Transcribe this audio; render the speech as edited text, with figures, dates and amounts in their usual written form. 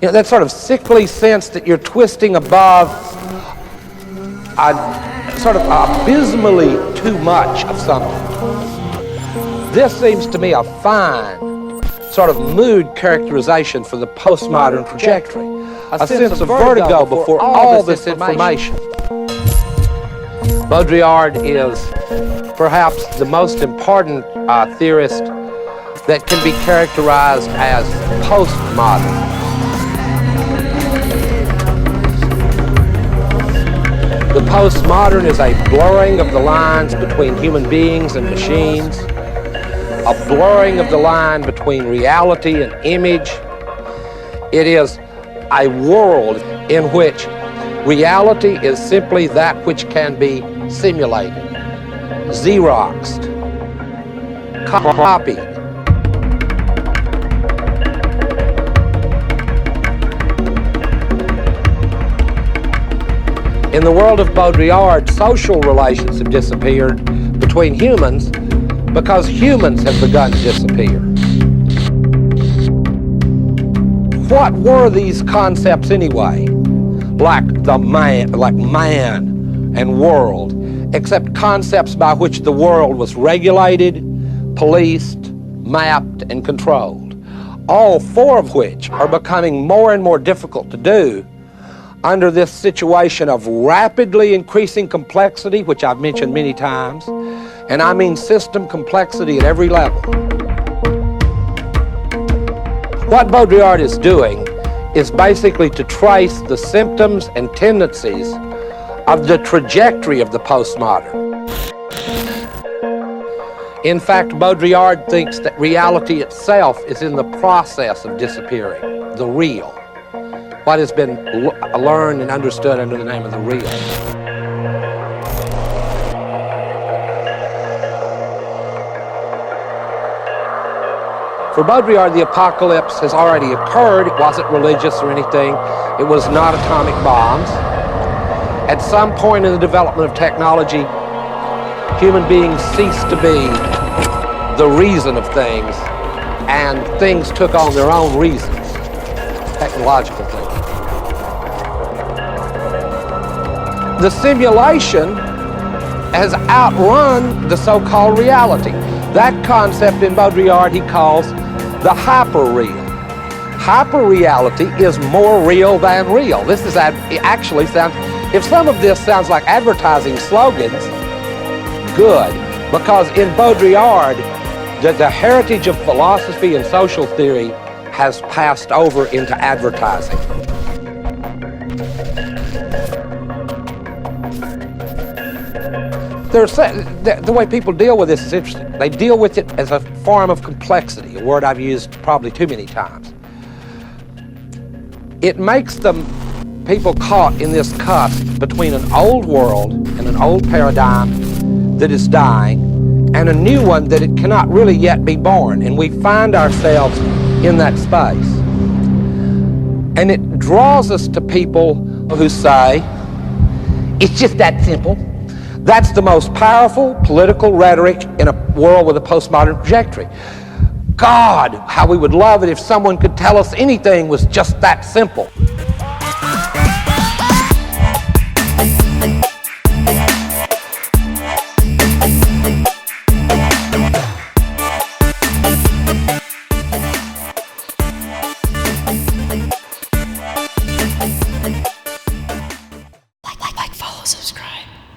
You know, that sort of sickly sense that you're twisting above sort of abysmally too much of something. This seems to me a fine sort of mood characterization for the postmodern trajectory. A sense of vertigo before all this information. Baudrillard is perhaps the most important theorist that can be characterized as postmodern. The postmodern is a blurring of the lines between human beings and machines, a blurring of the line between reality and image. It is a world in which reality is simply that which can be simulated, Xeroxed, copied. In the world of Baudrillard, social relations have disappeared between humans because humans have begun to disappear. What were these concepts anyway? Like man and world, except concepts by which the world was regulated, policed, mapped, and controlled. All four of which are becoming more and more difficult to do under this situation of rapidly increasing complexity, which I've mentioned many times, and I mean system complexity at every level. What Baudrillard is doing is basically to trace the symptoms and tendencies of the trajectory of the postmodern. In fact, Baudrillard thinks that reality itself is in the process of disappearing, the real. What has been learned and understood under the name of the real. For Baudrillard, the apocalypse has already occurred. It wasn't religious or anything. It was not atomic bombs. At some point in the development of technology, human beings ceased to be the reason of things, and things took on their own reasons, technological things. The simulation has outrun the so-called reality. That concept in Baudrillard he calls the hyper-real. Hyper-reality is more real than real. This is actually sounds, if some of this sounds like advertising slogans, good, because in Baudrillard, the heritage of philosophy and social theory has passed over into advertising. The way people deal with this is interesting. They deal with it as a form of complexity, a word I've used probably too many times. It makes them people caught in this cusp between an old world and an old paradigm that is dying and a new one that it cannot really yet be born. And we find ourselves in that space. And it draws us to people who say, it's just that simple. That's the most powerful political rhetoric in a world with a postmodern trajectory. God, how we would love it if someone could tell us anything was just that simple. Like, follow, subscribe.